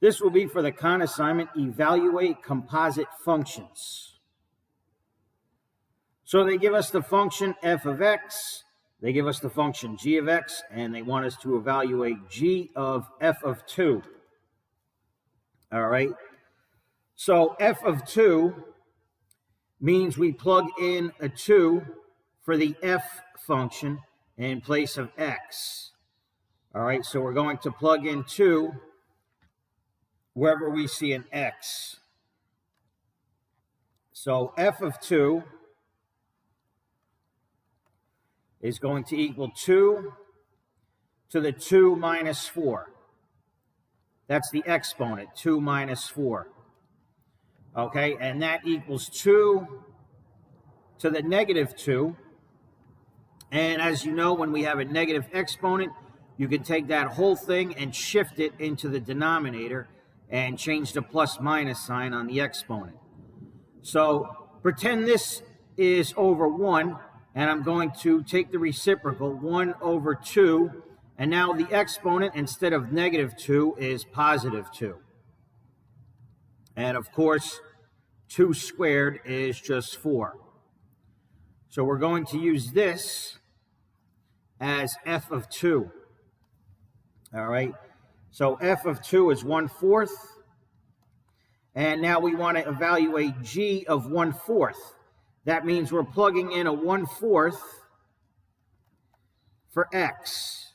This will be for the con assignment, evaluate composite functions. So they give us the function f of x, they give us the function g of x, and they want us to evaluate g of f of 2. All right. So f of 2 means we plug in a 2 for the f function in place of x. All right, so we're going to plug in 2 wherever we see an x. So f of 2 is going to equal 2 to the 2 minus 4. That's the exponent, 2 minus 4. Okay, and that equals 2 to the negative 2. And as you know, when we have a negative exponent, you can take that whole thing and shift it into the denominator and change the plus minus sign on the exponent. So pretend this is over 1, and I'm going to take the reciprocal, 1 over 2, and now the exponent, instead of negative 2, is positive 2. And of course, 2 squared is just 4. So we're going to use this as f of 2. All right, so f of 2 is 1/4. And now we want to evaluate g of 1/4. That means we're plugging in a 1/4 for x.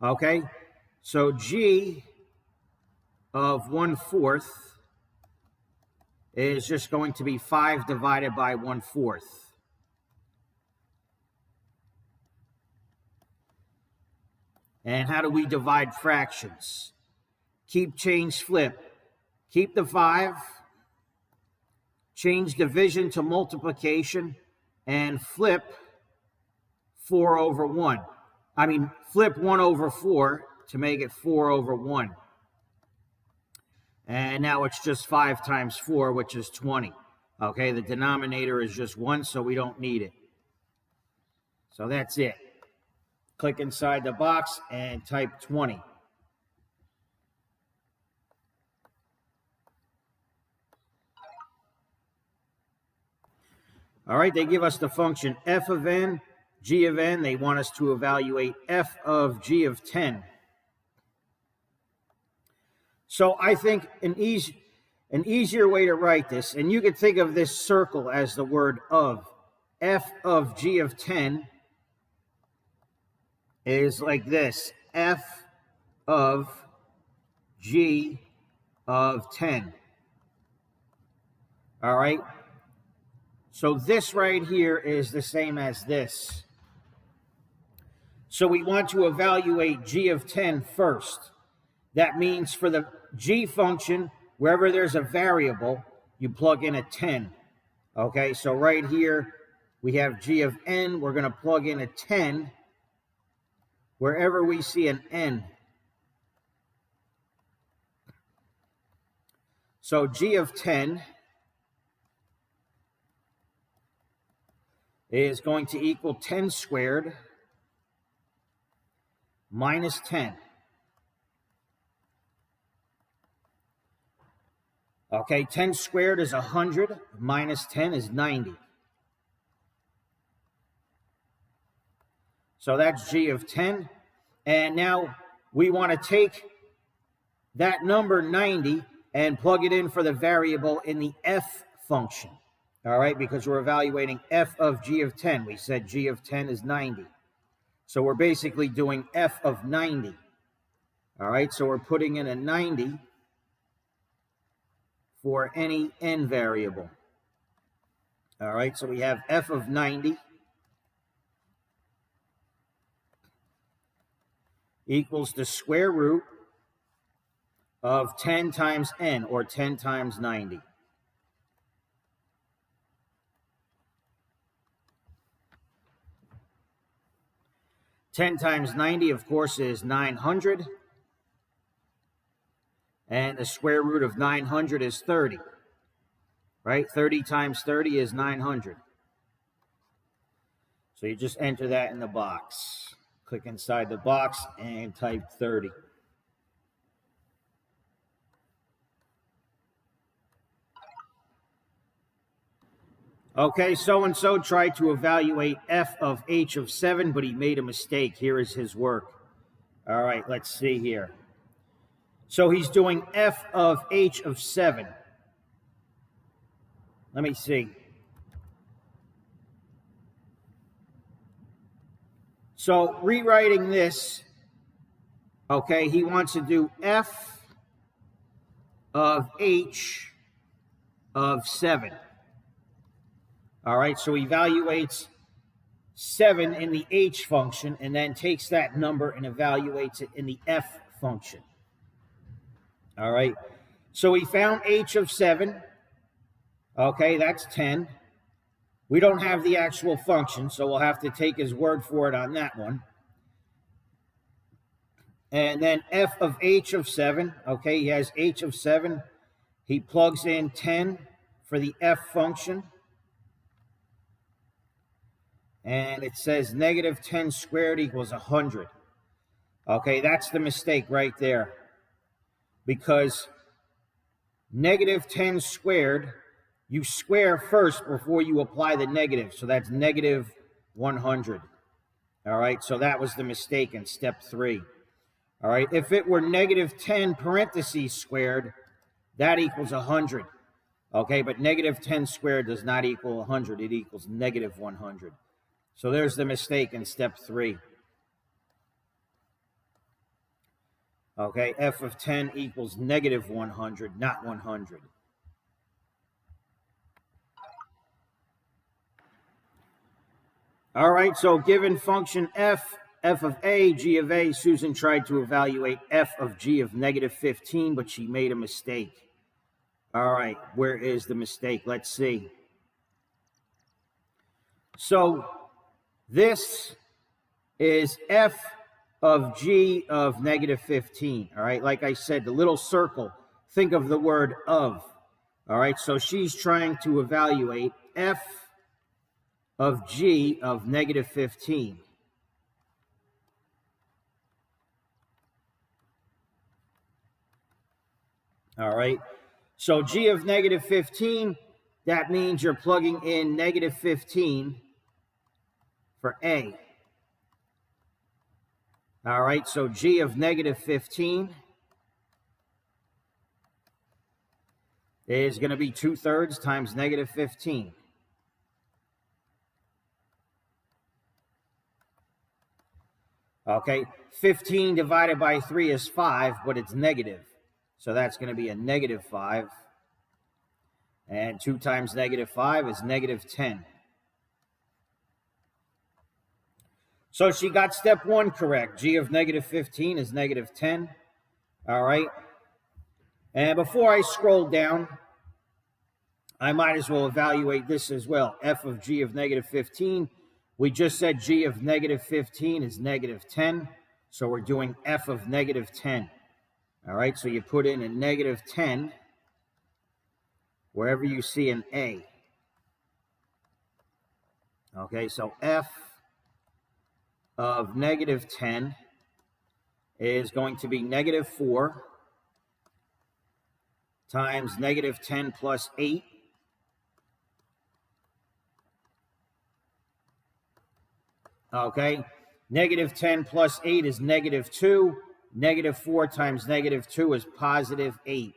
Okay, so g of 1/4 is just going to be 5 divided by 1/4. And how do we divide fractions? Keep, change, flip. Keep the 5, change division to multiplication, and flip 4 over 1. I mean, flip 1 over 4 to make it 4 over 1. And now it's just 5 times 4, which is 20. Okay, the denominator is just 1, so we don't need it. So that's it. Click inside the box and type 20. All right, they give us the function f of n, g of n. They want us to evaluate f of g of 10. So I think an easier way to write this, and you could think of this circle as the word of, f of g of 10 is like this, f of g of 10. All right? So this right here is the same as this. So we want to evaluate g of 10 first. That means for the g function, wherever there's a variable, you plug in a 10. Okay, so right here we have g of n. We're going to plug in a 10 wherever we see an n. So g of 10 is going to equal 10 squared minus 10. Okay, 10 squared is 100, minus 10 is 90. So that's g of 10. And now we want to take that number 90 and plug it in for the variable in the f function. All right, because we're evaluating f of g of 10. We said g of 10 is 90. So we're basically doing f of 90. All right, so we're putting in a 90 for any n variable. All right, so we have f of 90 equals the square root of 10 times n, or 10 times 90. Ten times 90, of course, is 900. And the square root of 900 is 30. Right? 30 times 30 is 900. So you just enter that in the box. Click inside the box and type 30. Okay, so-and-so tried to evaluate f of h of 7, but he made a mistake. Here is his work. All right, let's see here. So he's doing f of h of 7. Let me see. So rewriting this, okay, he wants to do f of h of 7. All right, so he evaluates 7 in the h function and then takes that number and evaluates it in the f function. All right, so he found h of 7. Okay, that's 10. We don't have the actual function, so we'll have to take his word for it on that one. And then f of h of 7, okay, he has h of 7. He plugs in 10 for the f function. And it says negative 10 squared equals 100. Okay, that's the mistake right there. Because negative 10 squared, you square first before you apply the negative. So that's negative 100. All right, so that was the mistake in step 3. All right, if it were negative 10 parentheses squared, that equals 100. Okay, but negative 10 squared does not equal 100. It equals negative 100. So there's the mistake in step 3. Okay, f of 10 equals negative 100, not 100. All right, so given function f of a, g of a, Susan tried to evaluate f of g of negative 15, but she made a mistake. All right, where is the mistake? Let's see. So this is f of g of negative 15, all right? Like I said, the little circle, think of the word of, all right? So she's trying to evaluate f of g of negative 15. All right, so g of negative 15, that means you're plugging in negative 15 for a. All right, so g of negative 15 is going to be 2/3 times negative 15. Okay, 15 divided by 3 is 5, but it's negative. So that's going to be a negative 5. And 2 times negative 5 is negative 10. So she got step 1 correct. G of negative 15 is negative 10. All right. And before I scroll down, I might as well evaluate this as well. F of g of negative 15. We just said g of negative 15 is negative 10. So we're doing f of negative 10. All right. So you put in a negative 10 wherever you see an A. Okay. So f of negative 10 is going to be negative 4 times negative 10 plus 8. Okay, negative 10 plus 8 is negative 2. Negative 4 times negative 2 is positive 8.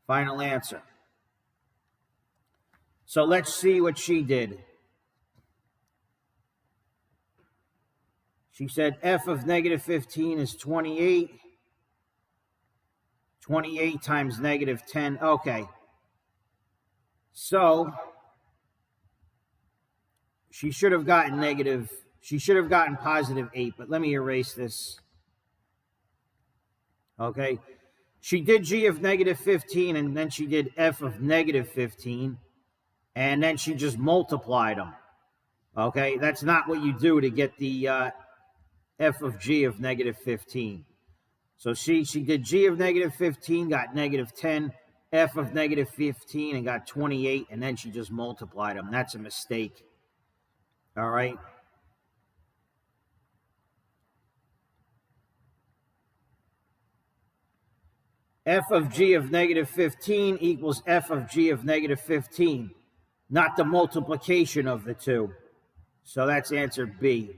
Final answer. So let's see what she did. She said f of negative 15 is 28. 28 times negative 10. Okay. So she should have gotten positive 8, but let me erase this. Okay. She did g of negative 15, and then she did f of negative 15, and then she just multiplied them. Okay. That's not what you do to get the f of g of negative 15. So she did g of negative 15, got negative 10, f of negative 15, and got 28, and then she just multiplied them. That's a mistake. All right. f of g of negative 15 equals f of g of negative 15, not the multiplication of the two. So that's answer B.